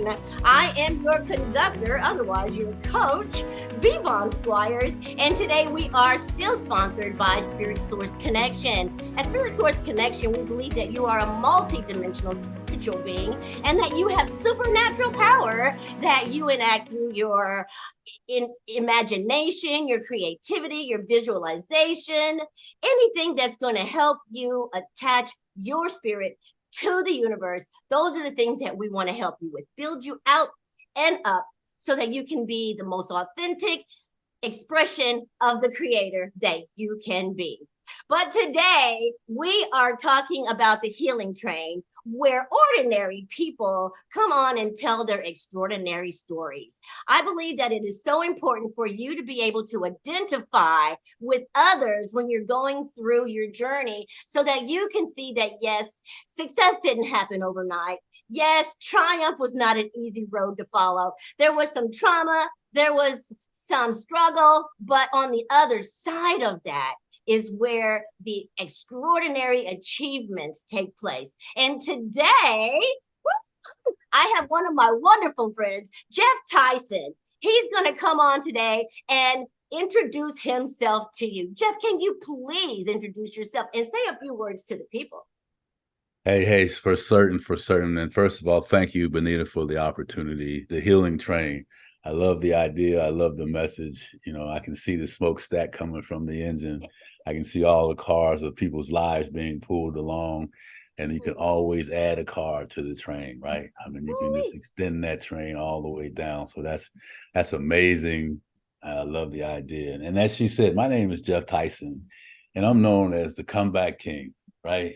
train. I am your conductor, otherwise your coach, Vivon Squires, and today we are still sponsored by Spirit Source Connection. At Spirit Source Connection, we believe that you are a multi-dimensional spiritual being and that you have supernatural power that you enact through your imagination, your creativity, your visualization, anything that's going to help you attach your spirit to the universe. Those are the things that we want to help you with, build you out and up so that you can be the most authentic expression of the creator that you can be. But today we are talking about the healing train, where ordinary people come on and tell their extraordinary stories. I believe that it is so important for you to be able to identify with others when you're going through your journey so that you can see that, yes, success didn't happen overnight. Yes, triumph was not an easy road to follow. There was some trauma, there was some struggle, but on the other side of that is where the extraordinary achievements take place. And today, I have one of my wonderful friends, Geoff Tyson. He's going to come on today and introduce himself to you. Geoff, can you please introduce yourself and say a few words to the people? Hey, for certain, for certain. And first of all, thank you, Benita, for the opportunity. The healing train. I love the idea. I love the message. You know, I can see the smokestack coming from the engine. I can see all the cars of people's lives being pulled along. And you can always add a car to the train, right? I mean, you can just extend that train all the way down. So that's amazing. I love the idea. And as she said, my name is Geoff Tyson, and I'm known as the comeback king, right?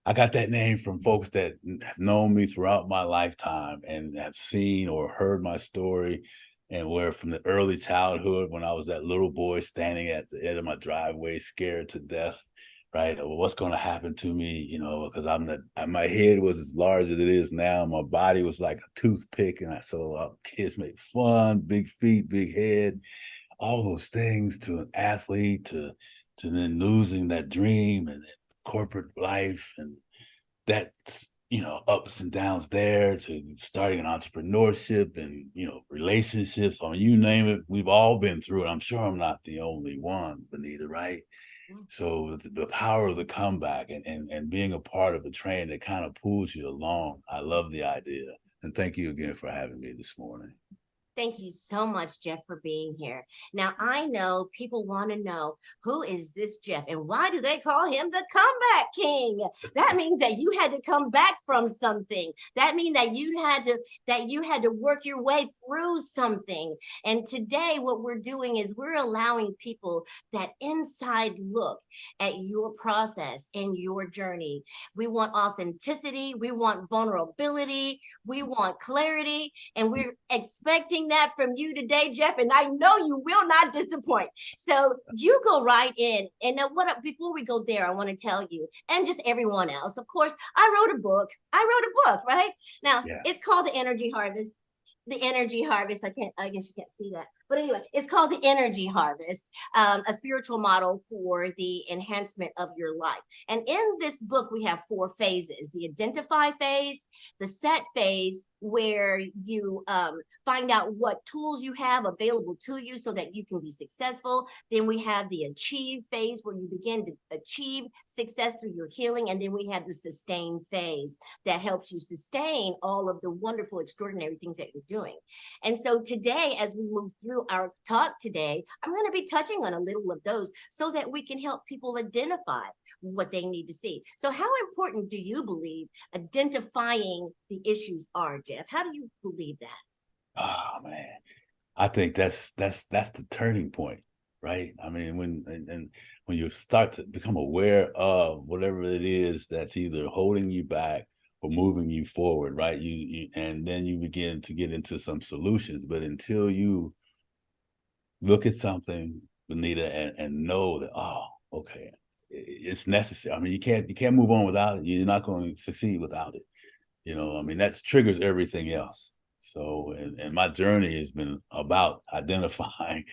I got that name from folks that have known me throughout my lifetime and have seen or heard my story. And where from the early childhood, when I was that little boy standing at the end of my driveway, scared to death, right? Or what's going to happen to me, you know, because my head was as large as it is now. My body was like a toothpick. And kids made fun, big feet, big head, all those things to an athlete, to then losing that dream and corporate life and that, ups and downs there, to starting an entrepreneurship and relationships. I mean, you name it, we've all been through it. I'm sure I'm not the only one, Benita, right? So the power of the comeback and being a part of a train that kind of pulls you along. I love the idea, and thank you again for having me this morning. Thank you so much, Geoff, for being here. Now, I know people want to know, who is this Geoff and why do they call him the comeback king? That means that you had to come back from something. That means that you had to work your way through something. And today what we're doing is we're allowing people that inside look at your process and your journey. We want authenticity, we want vulnerability, we want clarity, and we're expecting that from you today, Geoff, and I know you will not disappoint. So you go right in. And before we go there, I want to tell you, and just everyone else, of course, I wrote a book. Right? Now, Yeah. it's called The Energy Harvest. The Energy Harvest. I guess you can't see that. But anyway, it's called The Energy Harvest, a spiritual model for the enhancement of your life. And in this book, we have 4 phases: the identify phase, the set phase, where you find out what tools you have available to you so that you can be successful. Then we have the achieve phase, where you begin to achieve success through your healing. And then we have the sustain phase that helps you sustain all of the wonderful, extraordinary things that you're doing. And so today, as we move through our talk today, I'm going to be touching on a little of those so that we can help people identify what they need to see. So how important do you believe identifying the issues are, Geoff? How do you believe that? Oh man, I think that's the turning point, right? I mean, and when you start to become aware of whatever it is that's either holding you back or moving you forward, right? And then you begin to get into some solutions. But until you look at something, Benita, and know that, oh, okay, it's necessary. I mean, you can't move on without it. You're not going to succeed without it. I mean, that triggers everything else. So, and my journey has been about identifying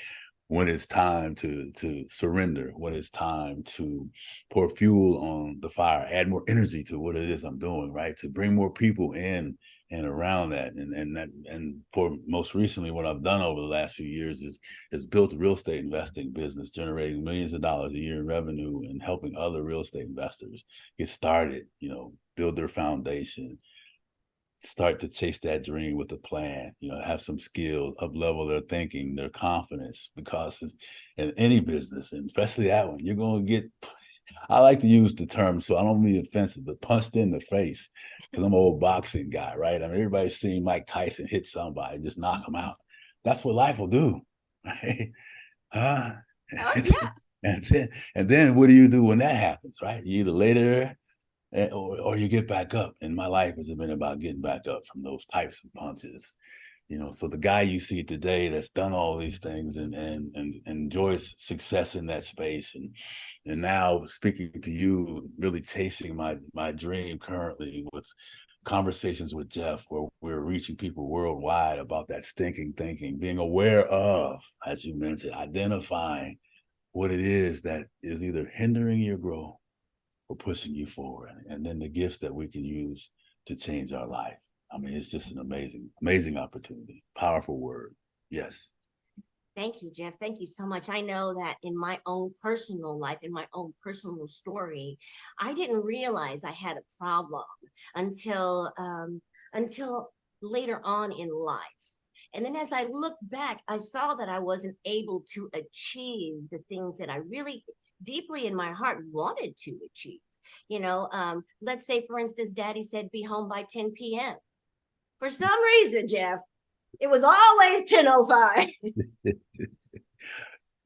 when it's time to surrender, when it's time to pour fuel on the fire, add more energy to what it is I'm doing, right? To bring more people in and around that. And for most recently, what I've done over the last few years is built a real estate investing business, generating millions of dollars a year in revenue and helping other real estate investors get started, build their foundation, start to chase that dream with a plan, have some skill, up level their thinking, their confidence, because in any business, and especially that one, you're going to get, I like to use the term, so I don't mean offensive, but punched in the face, because I'm an old boxing guy, right? I mean, everybody's seen Mike Tyson hit somebody, just knock them out. That's what life will do, right? Huh? Oh yeah. And then what do you do when that happens, right? You either lay there or you get back up. And my life has been about getting back up from those types of punches. So the guy you see today that's done all these things and enjoys success in that space, and now speaking to you, really chasing my dream currently with conversations with Geoff, where we're reaching people worldwide about that stinking thinking, being aware of, as you mentioned, identifying what it is that is either hindering your growth or pushing you forward, and then the gifts that we can use to change our life. I mean, it's just an amazing, amazing opportunity. Powerful word. Yes. Thank you, Geoff. Thank you so much. I know that in my own personal life, in my own personal story, I didn't realize I had a problem until until later on in life. And then as I look back, I saw that I wasn't able to achieve the things that I really deeply in my heart wanted to achieve. Let's say, for instance, Daddy said be home by 10 p.m. For some reason, Geoff, it was always 10:05.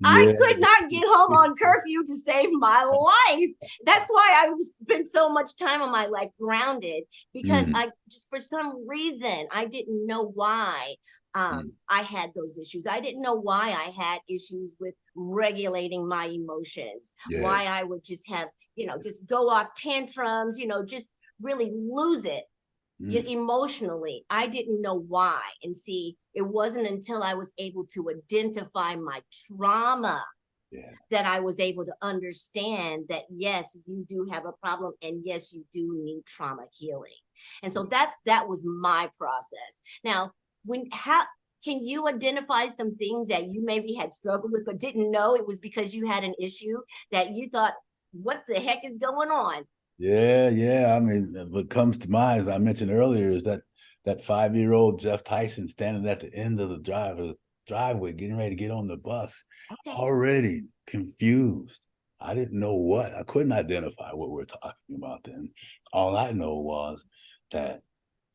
I Yeah. could not get home on curfew to save my life. That's why I spent so much time of my life grounded, because Mm, I just, for some reason, I didn't know why mm, I had those issues. I didn't know why I had issues with regulating my emotions, why yes. I would just have, just go off tantrums, just really lose it Mm, emotionally. I didn't know why. And see, it wasn't until I was able to identify my trauma yeah. that I was able to understand that yes, you do have a problem, and yes, you do need trauma healing. And so that was my process. Now, when how can you identify some things that you maybe had struggled with but didn't know it was because you had an issue that you thought, what the heck is going on? Yeah, yeah. I mean, what comes to mind, as I mentioned earlier, is that 5-year-old Geoff Tyson standing at the end of the driveway, getting ready to get on the bus, Okay. already confused. I didn't know what. I couldn't identify what we're talking about then. All I know was that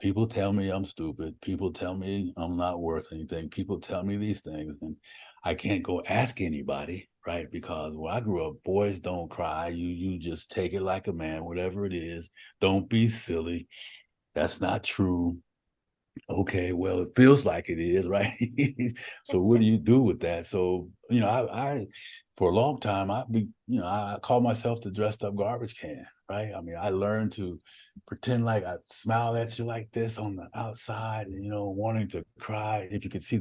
people tell me I'm stupid. People tell me I'm not worth anything. People tell me these things, and I can't go ask anybody, right? Because where I grew up, boys don't cry. You just take it like a man, whatever it is. Don't be silly. That's not true. Okay, well, it feels like it is, right? So what do you do with that? So, I for a long time, I call myself the dressed up garbage can, right? I mean, I learned to pretend like I smile at you like this on the outside, and wanting to cry. If you could see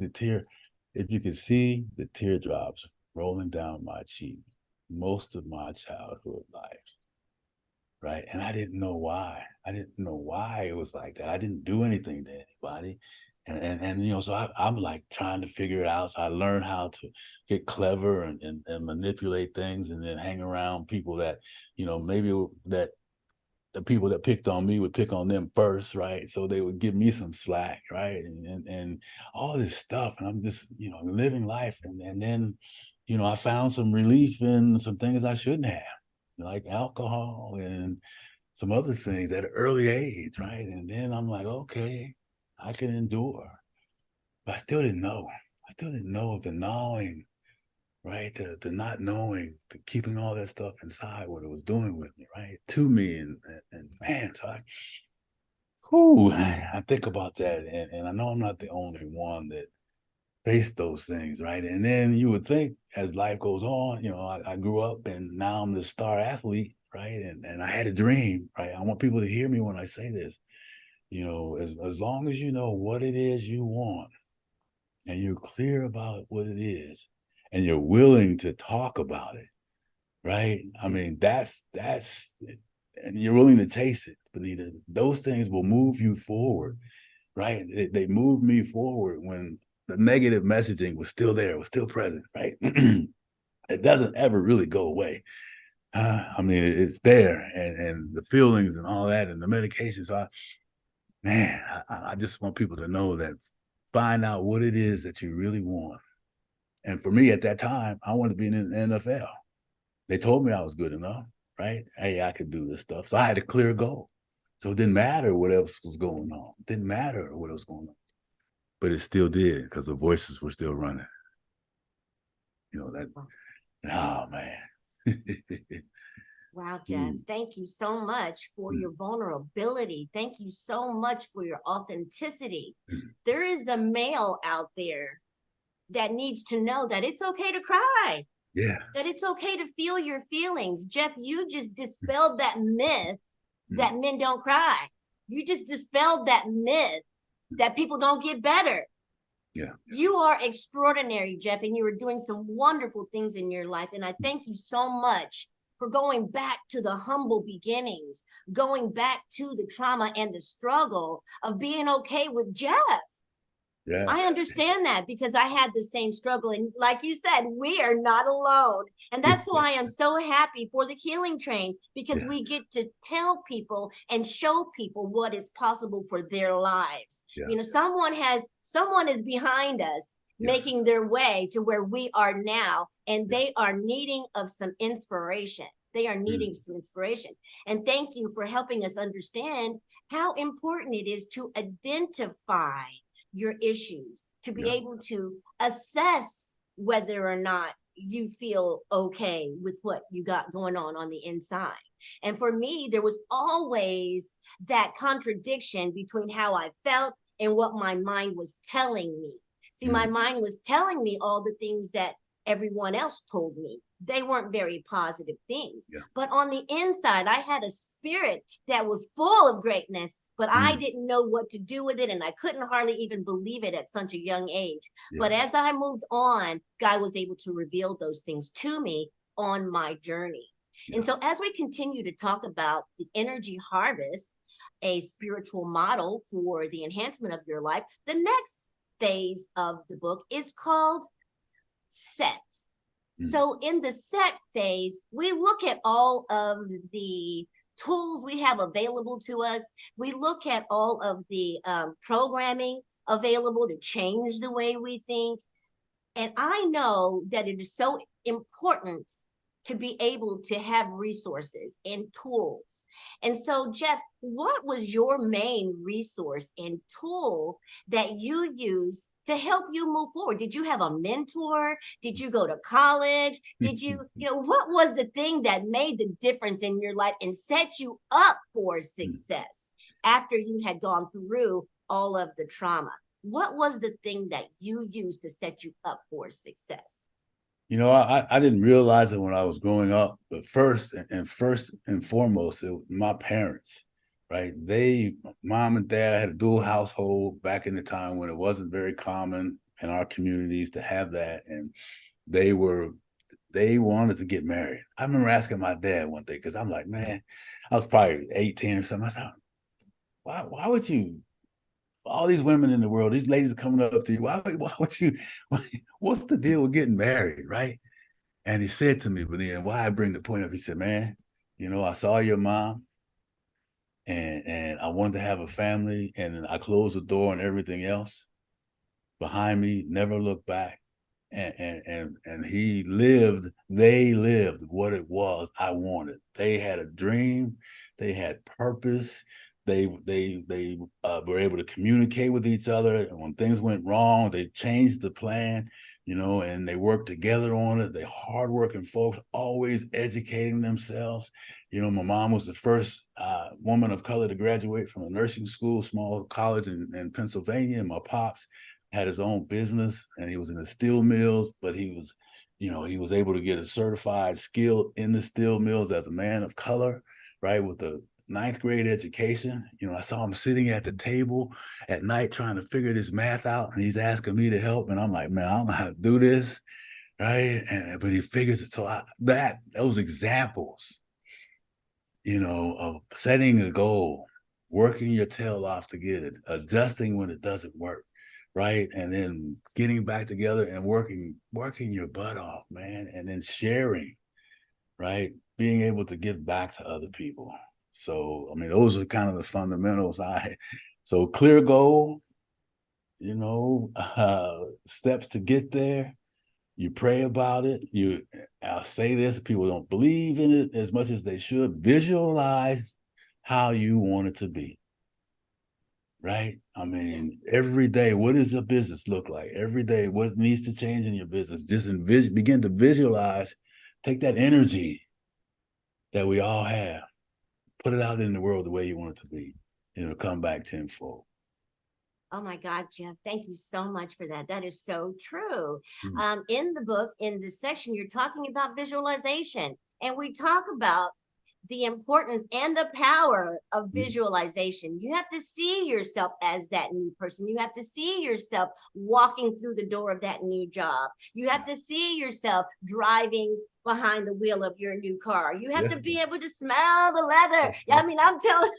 the teardrops rolling down my cheek most of my childhood life, right? And I didn't know why. I didn't know why it was like that. I didn't do anything to anybody. And so I'm like trying to figure it out. So I learned how to get clever and manipulate things, and then hang around people that, maybe that the people that picked on me would pick on them first, right? So they would give me some slack, right? And all this stuff. And I'm just, living life. And then, I found some relief in some things I shouldn't have, like alcohol and some other things at an early age, right? And then I'm like, okay, I can endure. But I still didn't know. I still didn't know the gnawing, right? The not knowing, the keeping all that stuff inside, what it was doing with me, right? To me. And man, so I think about that. And I know I'm not the only one that faced those things, right? And then you would think as life goes on, I grew up and now I'm the star athlete, right? And I had a dream, right? I want people to hear me when I say this. As long as you know what it is you want and you're clear about what it is, and you're willing to talk about it, right? I mean, that's and you're willing to chase it. But those things will move you forward, right? They moved me forward when the negative messaging was still there, was still present, right? It doesn't ever really go away. I mean, it's there, and the feelings and all that, and the medications. Man, I just want people to know that find out what it is that you really want. And for me at that time, I wanted to be in the NFL. They told me I was good enough, right? Hey, I could do this stuff. So I had a clear goal. So it didn't matter what else was going on. It didn't matter what was going on. But it still did because the voices were still running. You know, that, oh man. Wow, Geoff, thank you so much for your vulnerability. Thank you so much for your authenticity. There is a male out there that needs to know that it's okay to cry, Yeah. that it's okay to feel your feelings. Geoff, you just dispelled that myth that men don't cry. You just dispelled that myth that people don't get better. Yeah. You are extraordinary, Geoff, and you are doing some wonderful things in your life. And I thank you so much for going back to the humble beginnings, going back to the trauma and the struggle of being okay with Geoff. Yeah. I understand that because I had the same struggle. And like you said, we are not alone. And that's why I'm so happy for the healing train, because we get to tell people and show people what is possible for their lives. You know, someone is behind us making their way to where we are now, and they are needing of some inspiration. They are needing some inspiration. And thank you for helping us understand how important it is to identify your issues, to be able to assess whether or not you feel okay with what you got going on the inside. And for me, there was always that contradiction between how I felt and what my mind was telling me. See, my mind was telling me all the things that everyone else told me. They weren't very positive things. But on the inside, I had a spirit that was full of greatness, but I didn't know what to do with it. And I couldn't hardly even believe it at such a young age. But as I moved on, God was able to reveal those things to me on my journey. And so as we continue to talk about the energy harvest, a spiritual model for the enhancement of your life, the next phase of the book is called set. So in the set phase, we look at all of the tools we have available to us. We look at all of the programming available to change the way we think. And I know that it is so important to be able to have resources and tools. And so, Geoff, what was your main resource and tool that you used to help you move forward? Did you have a mentor? Did you go to college? Did you, what was the thing that made the difference in your life and set you up for success after you had gone through all of the trauma? What was the thing that you used to set you up for success? I didn't realize it when I was growing up, but first and foremost, it was my parents, right? Mom and dad had a dual household back in the time when it wasn't very common in our communities to have that. And they wanted to get married. I remember asking my dad one day, because I'm like, man, I was probably 18 or something. I said, why would you, all these women in the world, these ladies are coming up to you. Why would you, what's the deal with getting married, right? And he said to me, but then why I bring the point up, he said, man, I saw your mom and I wanted to have a family, and I closed the door on everything else behind me, never looked back. And they lived what it was I wanted. They had a dream, they had purpose, they were able to communicate with each other, and when things went wrong, they changed the plan, and they worked together on it. They hardworking folks, always educating themselves. My mom was the first woman of color to graduate from a nursing school, small college in Pennsylvania, and my pops had his own business, and he was in the steel mills, but he was able to get a certified skill in the steel mills as a man of color, right, with a 9th grade education. I saw him sitting at the table at night trying to figure this math out, and he's asking me to help, and I'm like, man, I don't know how to do this. right? And but he figures it. So those examples, of setting a goal, working your tail off to get it, adjusting when it doesn't work, right? And then getting back together and working your butt off, man, and then sharing, right? Being able to give back to other people. So, I mean, those are kind of the fundamentals. So clear goal, steps to get there. You pray about it. I'll say this, people don't believe in it as much as they should. Visualize how you want it to be, right? I mean, every day, what does your business look like? Every day, what needs to change in your business? Just begin to visualize, take that energy that we all have, put it out in the world the way you want it to be. It'll come back tenfold. Oh my God, Geoff, thank you so much for that. That is so true. Mm. In the book, in this section, you're talking about visualization, and we talk about the importance and the power of Mm. visualization. You have to see yourself as that new person. You have to see yourself walking through the door of that new job. You have to see yourself driving behind the wheel of your new car. You have Yeah. to be able to smell the leather. I mean, I'm telling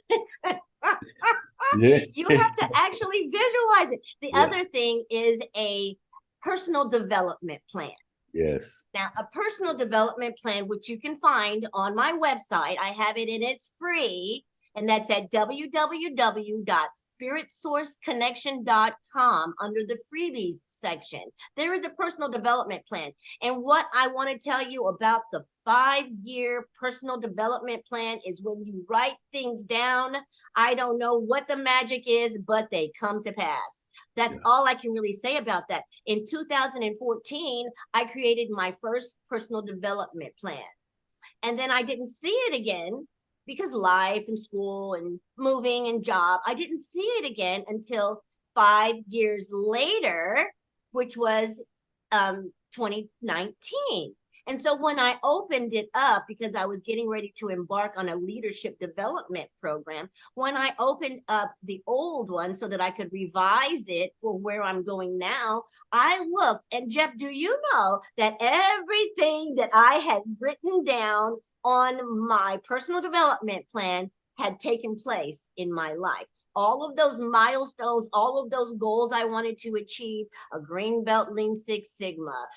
Yeah. you have to actually visualize it. The Yeah. other thing is a personal development plan. Yes. Now, a personal development plan, which you can find on my website, I have it and it's free, and that's at www.spiritsourceconnection.com under the freebies section. There is a personal development plan. And what I want to tell you about the 5-year personal development plan is when you write things down, I don't know what the magic is, but they come to pass. That's all I can really say about that. In 2014, I created my first personal development plan. And then I didn't see it again because life and school and moving and job, I didn't see it again until 5 years later, which was 2019. And so when I opened it up, because I was getting ready to embark on a leadership development program, when I opened up the old one so that I could revise it for where I'm going now, I looked, and Geoff, do you know that everything that I had written down on my personal development plan had taken place in my life? All of those milestones, all of those goals I wanted to achieve, a green belt, Lean Six Sigma,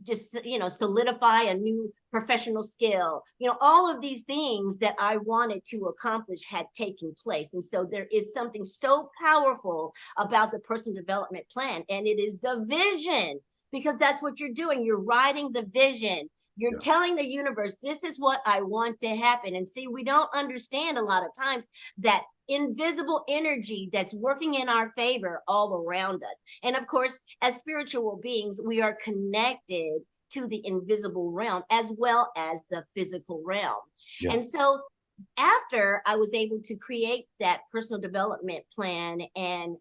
just solidify a new professional skill, all of these things that I wanted to accomplish had taken place. And so there is something so powerful about the personal development plan, and it is the vision, because that's what you're doing. You're writing the vision. You're telling the universe, this is what I want to happen. And see, we don't understand a lot of times that invisible energy that's working in our favor all around us. And of course, as spiritual beings, we are connected to the invisible realm as well as the physical realm. Yeah. And so after I was able to create that personal development plan and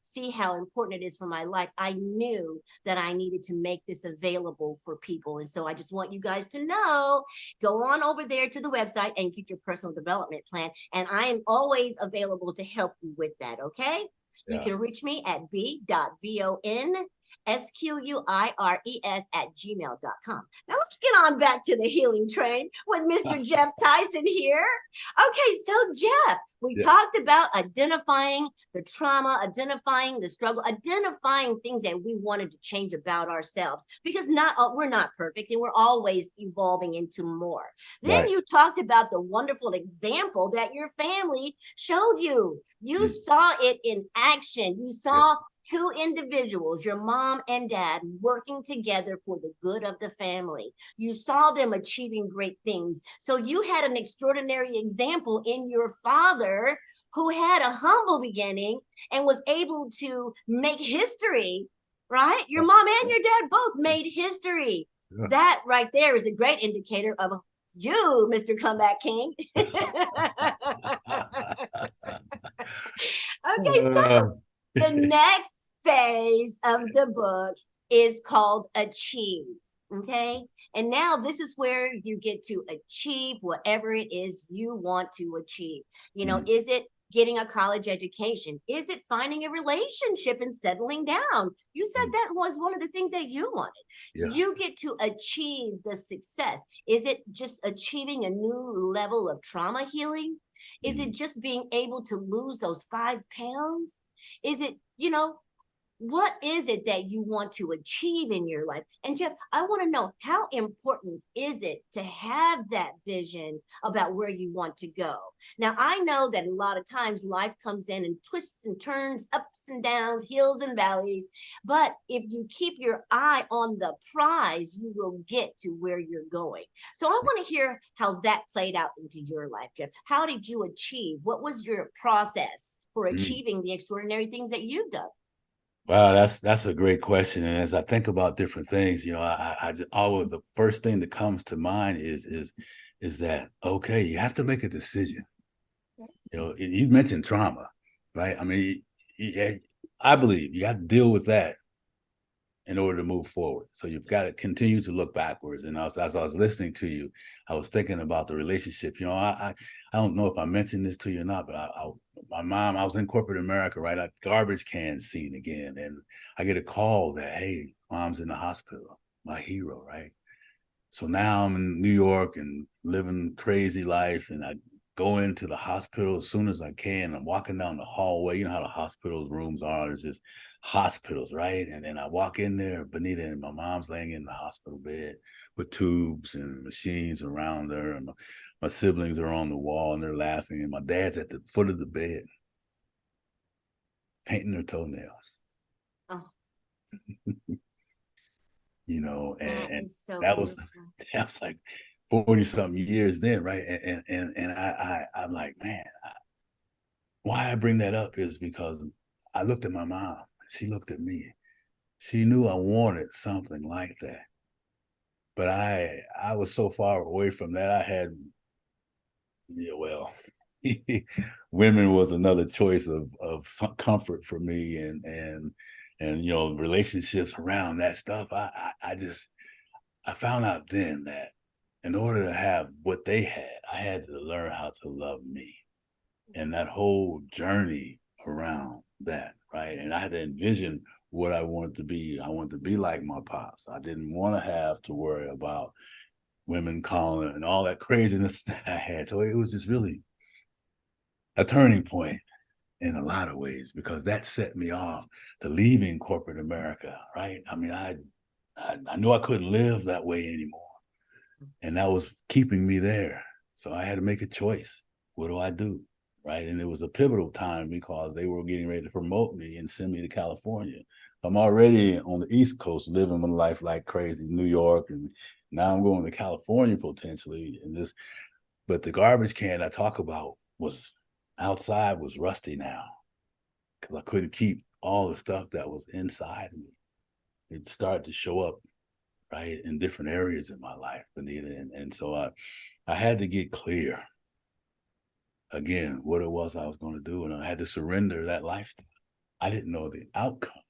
see how important it is for my life, I knew that I needed to make this available for people. And so I just want you guys to know, go on over there to the website and get your personal development plan. And I am always available to help you with that. Okay. You can reach me at b.vonsquires@gmail.com. Now let's get on back to the healing train with Mr. Geoff Tyson here. Okay, so Geoff, we talked about identifying the trauma, identifying the struggle, identifying things that we wanted to change about ourselves, because we're not perfect and we're always evolving into more. Then you talked about the wonderful example that your family showed you. You saw it in action. You saw two individuals, your mom and dad, working together for the good of the family. You saw them achieving great things. So you had an extraordinary example in your father, who had a humble beginning and was able to make history, right? Your mom and your dad both made history. That right there is a great indicator of you, Mr. Comeback King. Okay, so the next phase of the book is called Achieve. Okay. And now this is where you get to achieve whatever it is you want to achieve. Is it getting a college education? Is it finding a relationship and settling down? You said that was one of the things that you wanted. Yeah. You get to achieve the success. Is it just achieving a new level of trauma healing? Is it just being able to lose those 5 pounds? Is it, what is it that you want to achieve in your life? And Geoff, I want to know, how important is it to have that vision about where you want to go? Now, I know that a lot of times life comes in and twists and turns, ups and downs, hills and valleys. But if you keep your eye on the prize, you will get to where you're going. So I want to hear how that played out into your life, Geoff. How did you achieve? What was your process for Mm. achieving the extraordinary things that you've done? Wow, that's a great question. And as I think about different things, I just, always the first thing that comes to mind is that okay, you have to make a decision. You mentioned trauma, right? I mean, yeah, I believe you got to deal with that in order to move forward. So you've got to continue to look backwards. And as I was listening to you, I was thinking about the relationship. I don't know if I mentioned this to you or not, but my mom, I was in corporate America, right? At garbage can scene again. And I get a call that, hey, mom's in the hospital, my hero, right? So now I'm in New York and living crazy life. And I go into the hospital as soon as I can. I'm walking down the hallway. You know how the hospital rooms are. There's just hospitals, right? And then I walk in there, Benita, and my mom's laying in the hospital bed with tubes and machines around her. And my siblings are on the wall and they're laughing. And my dad's at the foot of the bed painting their toenails. Oh, that And is so that was beautiful. that was like 40 something years then, right? And I'm like, man, why I bring that up is because I looked at my mom, she looked at me. She knew I wanted something like that. But I was so far away from that. I had, yeah, well, women was another choice of some comfort for me, and relationships around that stuff. I found out then that in order to have what they had, I had to learn how to love me. And that whole journey around that, right? And I had to envision what I wanted to be. I wanted to be like my pops. I didn't want to have to worry about women calling and all that craziness that I had. So it was just really a turning point in a lot of ways because that set me off to leaving corporate America, right? I mean, I knew I couldn't live that way anymore. And that was keeping me there. So I had to make a choice. What do I do? Right. And it was a pivotal time because they were getting ready to promote me and send me to California. I'm already on the East Coast living my life like crazy, New York, and now I'm going to California potentially. But the garbage can I talk about was outside was rusty now because I couldn't keep all the stuff that was inside me. It started to show up right in different areas in my life, Benita, and so I had to get clear again what it was I was going to do, and I had to surrender that lifestyle. I didn't know the outcome,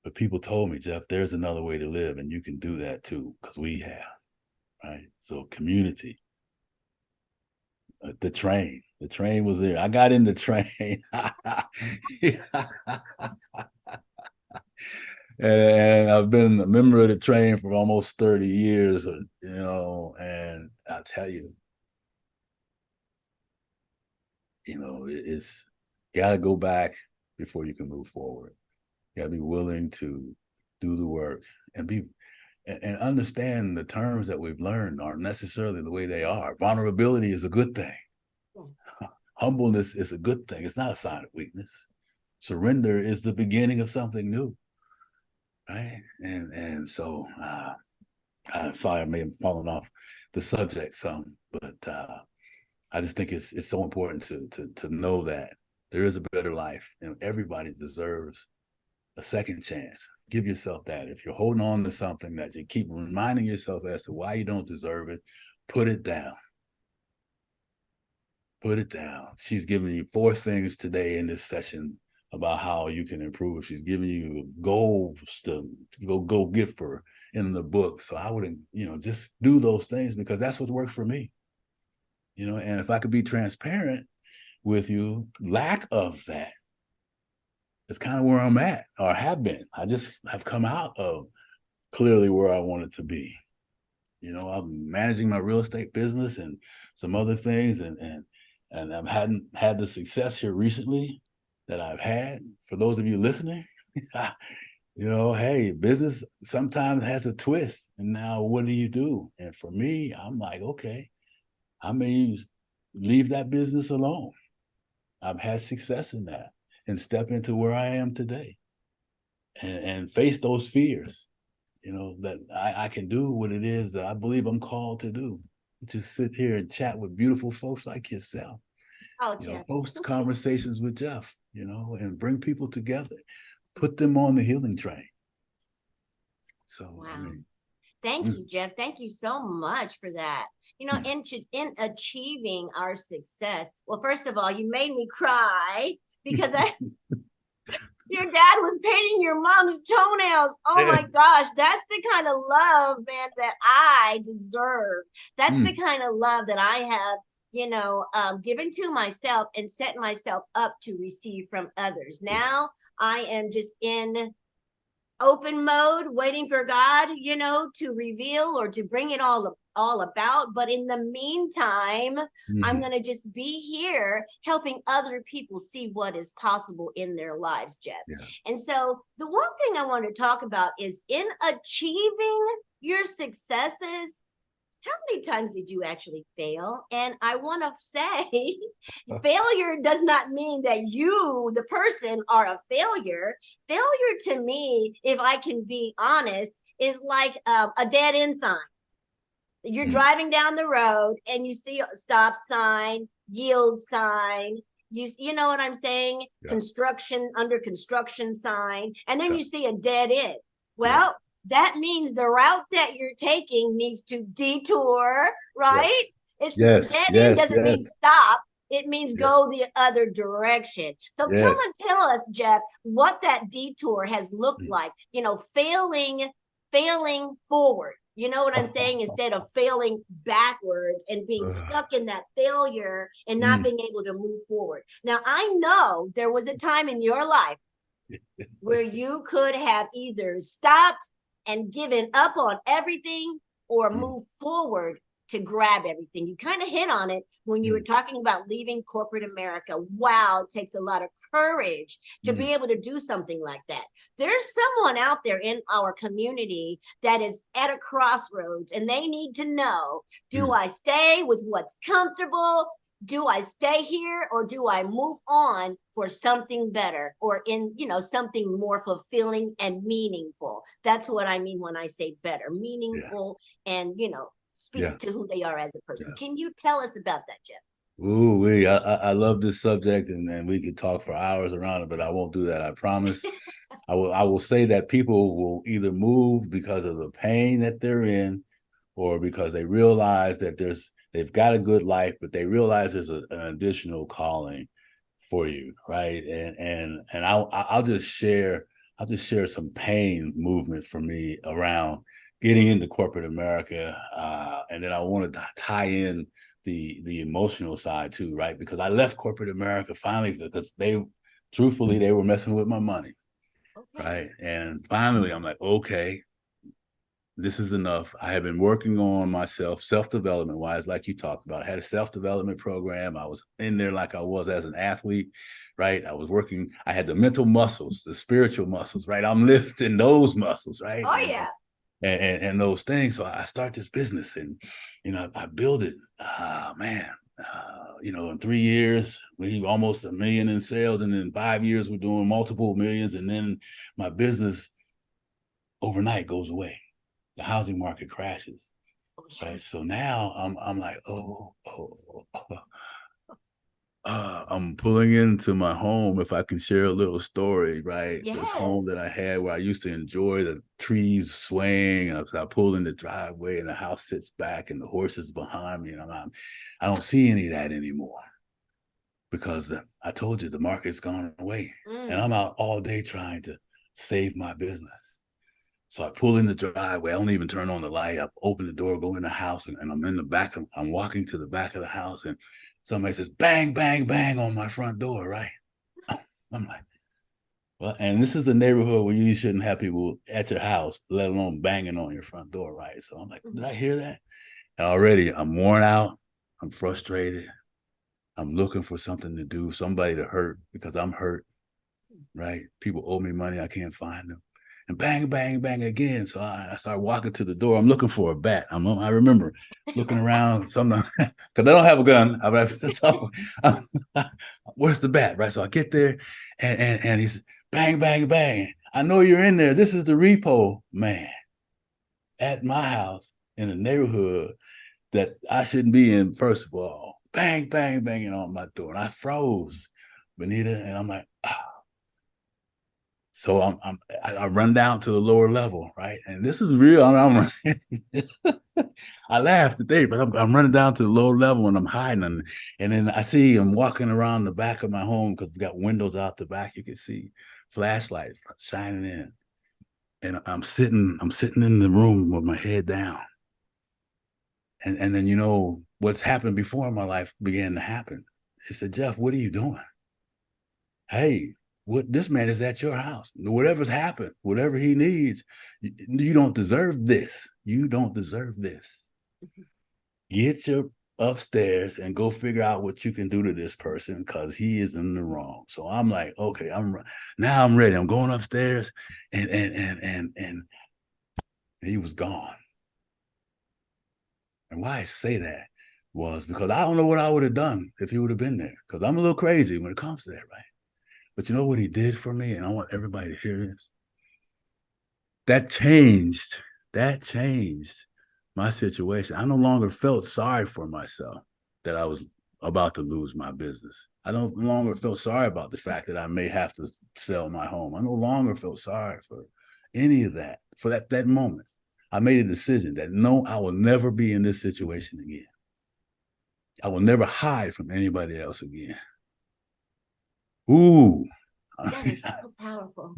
but people told me, Geoff, there's another way to live, and you can do that too, because we have, right? So community, the train was there. I got in the train, and I've been a member of the train for almost 30 years, and I tell you, it's got to go back before you can move forward. You got to be willing to do the work and be and understand the terms that we've learned aren't necessarily the way they are. Vulnerability is a good thing. Humbleness is a good thing. It's not a sign of weakness. Surrender is the beginning of something new, right? And so I'm sorry I may have fallen off the subject some, but I just think it's so important to know that there is a better life and everybody deserves a second chance. Give yourself that. If you're holding on to something that you keep reminding yourself as to why you don't deserve it, put it down. Put it down. She's giving you 4 things today in this session about how you can improve. She's giving you goals to go get for in the book. So I wouldn't, just do those things because that's what works for me. And if I could be transparent, with you. Lack of that is kind of where I'm at or have been. I just have come out of clearly where I wanted to be. You know, I'm managing my real estate business and some other things, and I've hadn't had the success here recently that I've had. For those of you listening, you know, hey, business sometimes has a twist. And now what do you do? And for me, I'm like, okay, I may leave that business alone. I've had success in that and step into where I am today and face those fears, you know, that I can do what it is that I believe I'm called to do. Just sit here and chat with beautiful folks like yourself, Oh, you know, Geoff. host conversations with Geoff, you know, and bring people together, put them on the healing train. So, I Wow. mean, Thank you, Geoff. Thank you so much for that. You know, mm, in achieving our success, well, first of all, you made me cry because I your dad was painting your mom's toenails. Oh yeah, my gosh, that's the kind of love, man, that I deserve. That's the mm, kind of love that I have, given to myself and set myself up to receive from others. yeah, Now I am just in open mode, waiting for God, to reveal or to bring it all about. But in the meantime, I'm mhm, going to just be here helping other people see what is possible in their lives, Geoff. yeah, And so the one thing I want to talk about is in achieving your successes, how many times did you actually fail? And I want to say, failure does not mean that you, the person, are a failure. Failure to me, if I can be honest, is like a dead end sign. You're mm, driving down the road and you see a stop sign, yield sign. You know what I'm saying? yeah, Construction, under construction sign, and then yeah, you see a dead end. yeah, Well, that means the route that you're taking needs to detour, right? yes, It's yes, dead end yes, doesn't mean yes, stop. It means yes, go the other direction. So come yes. and tell us, Geoff, what that detour has looked Mm. like. Failing forward. You know what I'm saying? Instead of failing backwards and being stuck in that failure and not Mm. being able to move forward. Now, I know there was a time in your life where you could have either stopped and given up on everything or Mm, move forward to grab everything. You kind of hit on it when you were mm, talking about leaving corporate America. Wow, it takes a lot of courage to mm, be able to do something like that. There's someone out there in our community that is at a crossroads and they need to know, do mm. I stay with what's comfortable? Do I stay here or do I move on for something better or something more fulfilling and meaningful? That's what I mean when I say better, Yeah, meaningful, and speaks yeah, to who they are as a person. yeah. Can you tell us about that, Geoff? Ooh, I love this subject, and we could talk for hours around it, but I won't do that. I promise. I will say that people will either move because of the pain that they're in, or because they realize that they've got a good life, but they realize there's an additional calling for you, right? And I'll just share some pain movement for me around getting into corporate America, and then I want to tie in the emotional side too, right? Because I left corporate America finally because truthfully, they were messing with my money, Okay. right? And finally, I'm like, okay, this is enough. I have been working on myself, self-development wise, like you talked about. I had a self-development program. I was in there like I was as an athlete, right? I was working, I had the mental muscles, the spiritual muscles, right? I'm lifting those muscles, right? Oh And yeah. and those things. So I start this business and I build it. Man. In 3 years, we almost 1 million in sales, and in 5 years, we're doing multiple millions. And then my business overnight goes away. The housing market crashes, Oh yeah. right? So now I'm like, I'm pulling into my home. If I can share a little story, right? This home Yes. that I had where I used to enjoy the trees swaying, and I pull in the driveway, and the house sits back, and the horses behind me, and I don't see any of that anymore because I told you the market's gone away, and Mm. I'm out all day trying to save my business. So I pull in the driveway. I don't even turn on the light. I open the door, go in the house, and I'm in the back. I'm walking to the back of the house, and somebody says, bang, bang, bang on my front door, right? I'm like, well, and this is a neighborhood where you shouldn't have people at your house, let alone banging on your front door, right? So I'm like, did I hear that? And already I'm worn out. I'm frustrated. I'm looking for something to do, somebody to hurt because I'm hurt, right? People owe me money. I can't find them. And bang, bang, bang again. So I start walking to the door. I'm looking for a bat. I remember looking around, something because I don't have a gun. So, where's the bat, right? So I get there, and he's bang, bang, bang. I know you're in there. This is the repo man at my house in a neighborhood that I shouldn't be in. First of all, bang, bang, banging on my door, and I froze, Benita, and I'm like, ah. So I run down to the lower level, right? And this is real. I laughed today, but I'm running down to the lower level and I'm hiding. And then I see him walking around the back of my home because we got windows out the back. You can see flashlights shining in. And I'm sitting in the room with my head down. And then, what's happened before in my life began to happen. He said, Geoff, what are you doing? Hey, this man is at your house. Whatever's happened, whatever he needs, you don't deserve this. You don't deserve this. Get your upstairs and go figure out what you can do to this person because he is in the wrong. So I'm like, okay, now I'm ready. I'm going upstairs, and he was gone. And why I say that was because I don't know what I would have done if he would have been there, because I'm a little crazy when it comes to that, right? But you know what he did for me? And I want everybody to hear this. That changed my situation. I no longer felt sorry for myself that I was about to lose my business. I no longer felt sorry about the fact that I may have to sell my home. I no longer felt sorry for any of that. For that moment, I made a decision that no, I will never be in this situation again. I will never hide from anybody else again. Ooh. That is so powerful.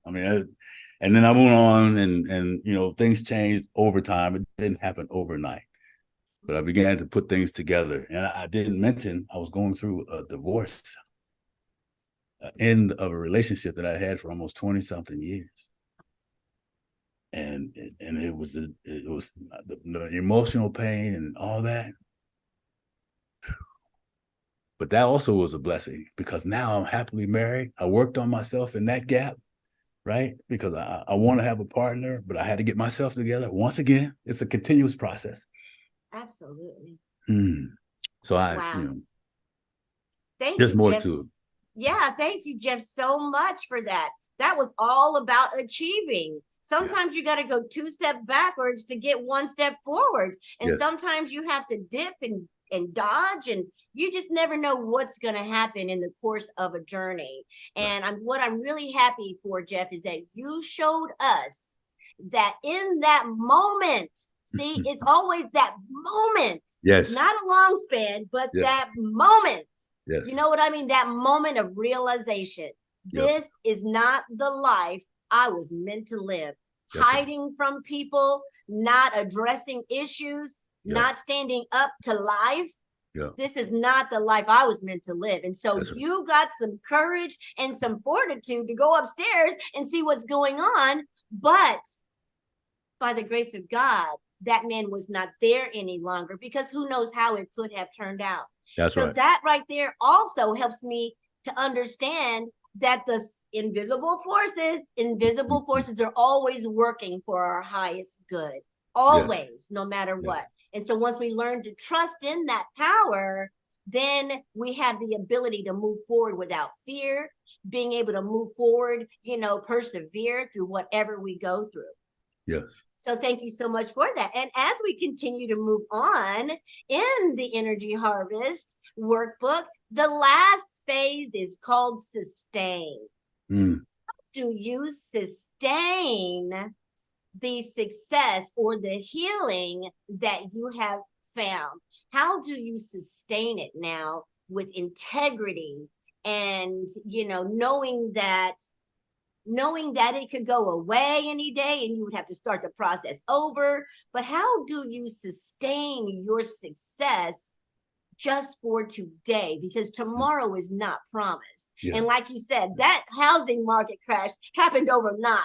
I mean, and then I went on, and things changed over time. It didn't happen overnight, but I began to put things together. And I didn't mention I was going through a divorce, end of a relationship that I had for almost 20 something years, and it was the emotional pain and all that. But that also was a blessing because now I'm happily married. I worked on myself in that gap, right? Because I want to have a partner, but I had to get myself together. Once again, it's a continuous process. Absolutely. So Wow. Thank there's you, more Geoff. to it. Yeah, thank you, Geoff, so much for that. That was all about achieving. Sometimes you got to go 2 steps backwards to get 1 step forwards. And Yes. sometimes you have to dip and dodge, and you just never know what's going to happen in the course of a journey. And what I'm really happy for, Geoff, is that you showed us that in that moment, see, it's always that moment. Yes. Not a long span, but Yes. that moment. Yes. You know what I mean? That moment of realization. Yep. This is not the life I was meant to live. That's Hiding right. from people, not addressing issues, Yep. not standing up to life. Yep. This is not the life I was meant to live. And so That's right. you got some courage and some fortitude to go upstairs and see what's going on. But by the grace of God, that man was not there any longer, because who knows how it could have turned out. That's so right. that right there also helps me to understand that the invisible forces are always working for our highest good, always, yes, no matter what. Yes. And so once we learn to trust in that power, then we have the ability to move forward without fear, being able to move forward, persevere through whatever we go through. Yes. So thank you so much for that. And as we continue to move on in the Energy Harvest workbook, the last phase is called sustain. How do you sustain the success or the healing that you have found? How do you sustain it now with integrity and, knowing that knowing that it could go away any day and you would have to start the process over. But how do you sustain your success just for today? Because tomorrow is not promised. And Yes. like you said, that housing market crash happened overnight.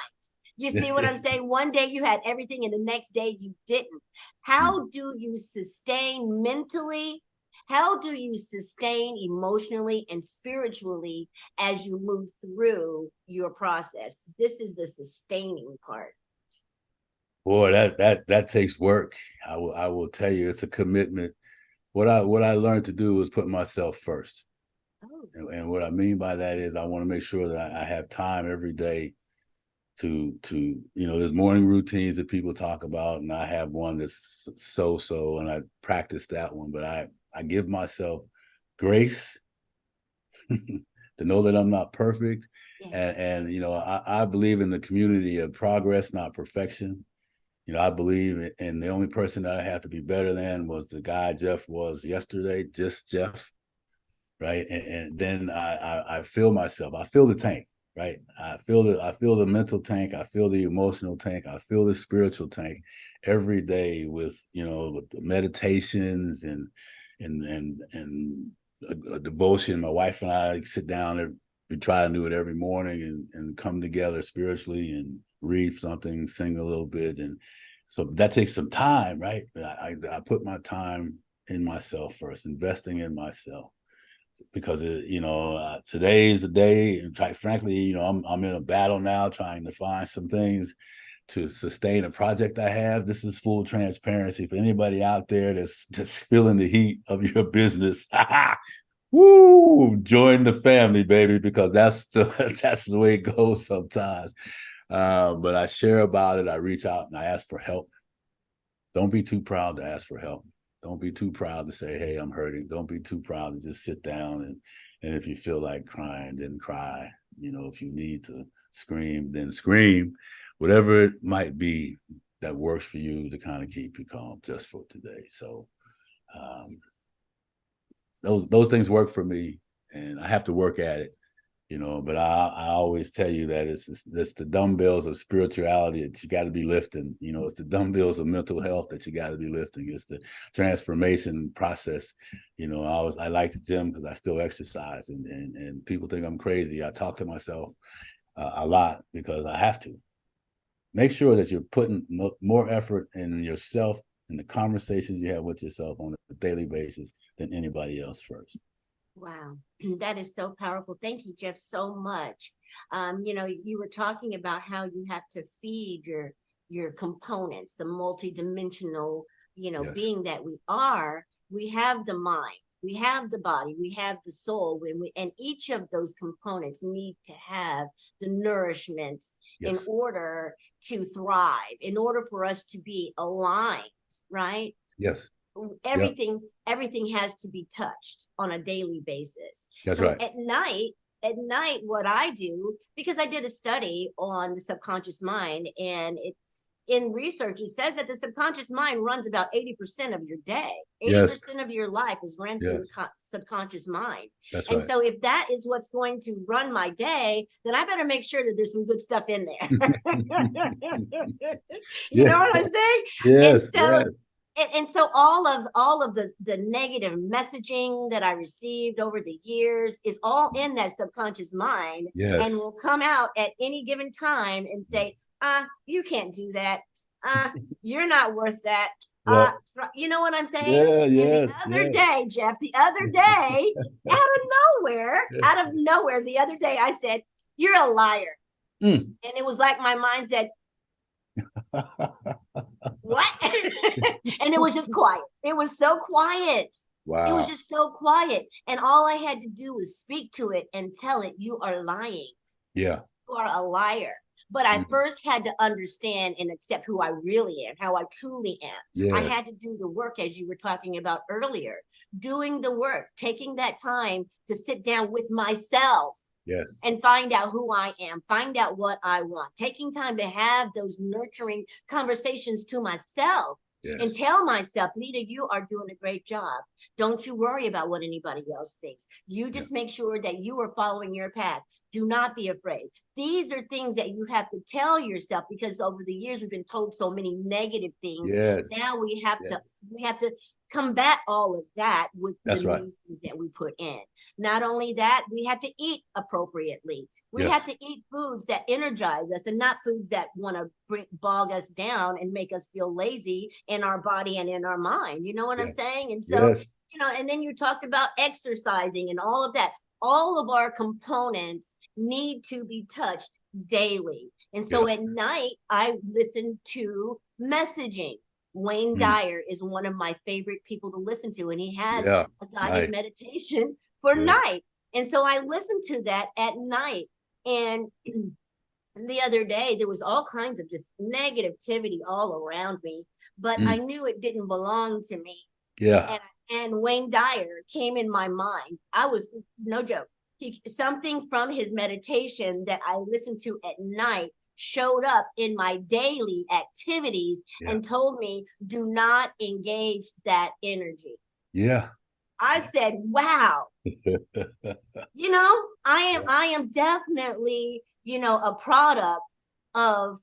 You see what I'm saying? One day you had everything and the next day you didn't. How do you sustain mentally? How do you sustain emotionally and spiritually as you move through your process? This is the sustaining part. Boy, that takes work. I will tell you, it's a commitment. What I learned to do was put myself first. Oh, And what I mean by that is I want to make sure that I have time every day to there's morning routines that people talk about, and I have one that's so, and I practice that one, but I give myself grace to know that I'm not perfect. yes. And I believe in the community of progress, not perfection. I believe in the only person that I have to be better than was the guy Geoff was yesterday, just Geoff, right? And then I feel myself. I feel the tank, right? I feel the mental tank. I feel the emotional tank. I feel the spiritual tank every day with the meditations and a devotion. My wife and I sit down and we try to do it every morning and come together spiritually and read something, sing a little bit. And so that takes some time, right? I put my time in myself first, investing in myself because today is the day. And quite frankly, I'm in a battle now trying to find some things to sustain a project I have. This is full transparency for anybody out there that's feeling the heat of your business. Woo! Join the family, baby, because that's the way it goes sometimes. But I share about it. I reach out and I ask for help. Don't be too proud to ask for help. Don't be too proud to say, "Hey, I'm hurting." Don't be too proud to just sit down and if you feel like crying, then cry. If you need to scream, then scream. Whatever it might be that works for you to kind of keep you calm just for today. So um, those things work for me, and I have to work at it. But I always tell you that it's the dumbbells of spirituality that you got to be lifting. It's the dumbbells of mental health that you got to be lifting. It's the transformation process. I like the gym because I still exercise, and people think I'm crazy. I talk to myself a lot because I have to make sure that you're putting more effort in yourself and the conversations you have with yourself on a daily basis than anybody else first. Wow, that is so powerful. Thank you, Geoff, so much. You were talking about how you have to feed your components, the multidimensional, Yes. being that we are. We have the mind, we have the body, we have the soul, and each of those components need to have the nourishment in Yes. order to thrive, in order for us to be aligned, right? Yes. Yep. Everything has to be touched on a daily basis. That's So right. at night what I do, because I did a study on the subconscious mind, and it in research it says that the subconscious mind runs about 80% of your day. Yes. 80% of your life is run through the Yes. subconscious mind. That's And right. so if that is what's going to run my day, then I better make sure that there's some good stuff in there. You Yeah. know what I'm saying? And Yes. so Yes. and so all of the negative messaging that I received over the years is all in that subconscious mind, and Yes. will come out at any given time and say, Yes. you can't do that. uh you're not worth that. uh Yep. you know what I'm saying? Yeah. And the Yes. other Yes. day, Geoff, the other day, out of nowhere, the other day I said, you're a liar. Mm. And it was like my mind said, what? And it was just quiet. It was so quiet. It was Wow. just so quiet. And all I had to do was speak to it and tell it, you are lying. Yeah. You are a liar. But I Mm. first had to understand and accept who I really am, how I truly am. I had Yes. to do the work, as you were talking about earlier, doing the work, taking that time to sit down with myself Yes. and find out who I am, find out what I want, taking time to have those nurturing conversations to myself. and Yes. tell myself, Nita, you are doing a great job. Don't you worry about what anybody else thinks. You Yeah. just make sure that you are following your path. Do not be afraid. These are things that you have to tell yourself, because over the years we've been told so many negative things. Yes. Now Yes. we have to combat all of that with the That's right. new things that we put in. Not only that, we have to eat appropriately. We have Yes. to eat foods that energize us and not foods that want to bog us down and make us feel lazy in our body and in our mind. You know what I'm Yes. saying? And so, Yes. and then you talked about exercising and all of that. All of our components need to be touched daily. And so Yeah. at night, I listen to messaging. Wayne Mm. Dyer is one of my favorite people to listen to, and he has Yeah. a guided Right. meditation for Yeah. night. And so I listen to that at night. And the other day, there was all kinds of just negativity all around me, but I Mm. knew it didn't belong to me. Yeah. And Wayne Dyer came in my mind. I was, no joke. Something from his meditation that I listened to at night showed up in my daily activities Yeah. and told me, do not engage that energy. Yeah. I said, wow, Yeah. I am definitely, a product of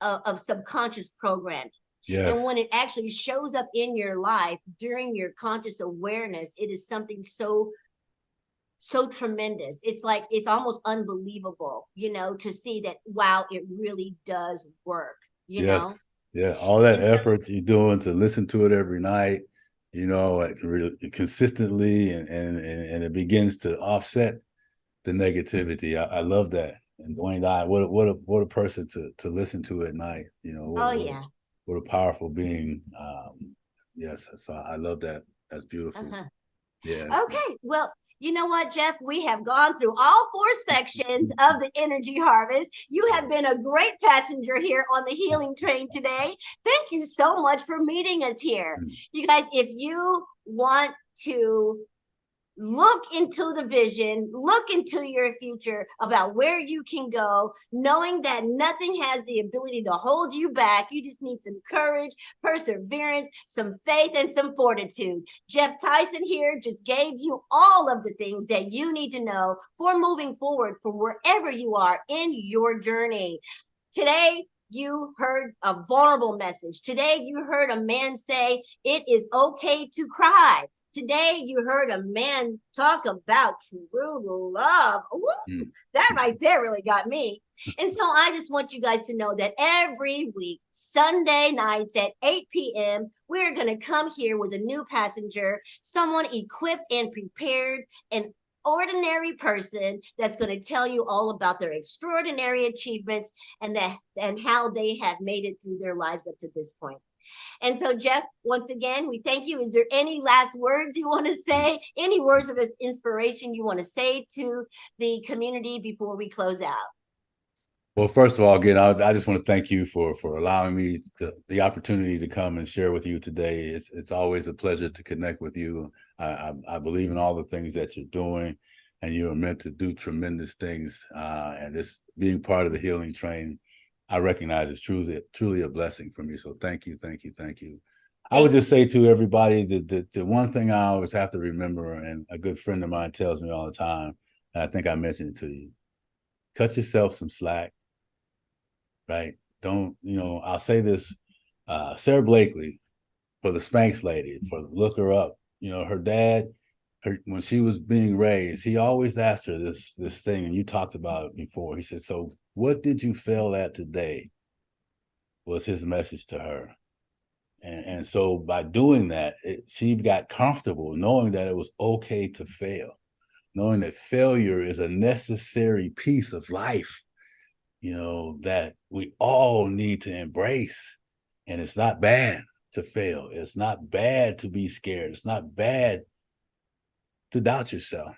of subconscious programming. And when Yes. it actually shows up in your life during your conscious awareness, it is something so tremendous. It's like it's almost unbelievable, to see that, wow, it really does work. Yes. Yeah. All that And so, effort you're doing to listen to it every night, really consistently, and it begins to offset the negativity. I love that. And Dwayne, what a person to listen to at night. oh yeah. What a powerful being. Yes. So I love that. That's beautiful. Uh-huh. Yeah. Okay, well, you know what, Geoff? We have gone through all four sections of the energy harvest. You have been a great passenger here on the healing train today. Thank you so much for meeting us here. You guys, if you want to look into the vision, look into your future about where you can go, knowing that nothing has the ability to hold you back. You just need some courage, perseverance, some faith, and some fortitude. Geoff Tyson here just gave you all of the things that you need to know for moving forward from wherever you are in your journey. Today, you heard a vulnerable message. Today, you heard a man say, it is okay to cry. Today, you heard a man talk about true love. Ooh, Mm. that right there really got me. And so I just want you guys to know that every week, Sunday nights at 8 p.m., we're going to come here with a new passenger, someone equipped and prepared, and ordinary person that's going to tell you all about their extraordinary achievements and how they have made it through their lives up to this point. And so, Geoff, once again, we thank you. Is there any last words you want to say? Any words of inspiration you want to say to the community before we close out? Well, first of all, again, I just want to thank you for allowing me the opportunity to come and share with you today. It's always a pleasure to connect with you. I believe in all the things that you're doing, and you are meant to do tremendous things. And this being part of the healing train, I recognize it's truly a blessing for me. So thank you, thank you, thank you. I would Thank just say to everybody that the one thing I always have to remember, and a good friend of mine tells me all the time, and I think I mentioned it to you: cut yourself some slack. Right? Don't, I'll say this, Sarah Blakely, for the Spanx lady, for look her up. Her dad, when she was being raised, he always asked her this thing, and you talked about it before. He said, "So what did you fail at today?" Was his message to her. And so by doing that, she got comfortable knowing that it was okay to fail, knowing that failure is a necessary piece of life, that we all need to embrace. And it's not bad to fail. It's not bad to be scared. It's not bad to doubt yourself.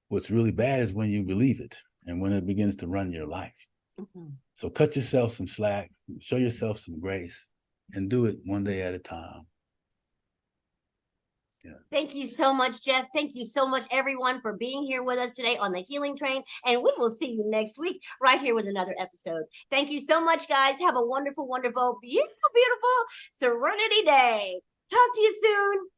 What's really bad is when you believe it and when it begins to run your life. Mhm. So cut yourself some slack, show yourself some grace, and do it one day at a time. Yeah. Thank you so much, Geoff. Thank you so much, everyone, for being here with us today on the Healing Train. And we will see you next week right here with another episode. Thank you so much, guys. Have a wonderful, wonderful, beautiful, beautiful Serenity Day. Talk to you soon.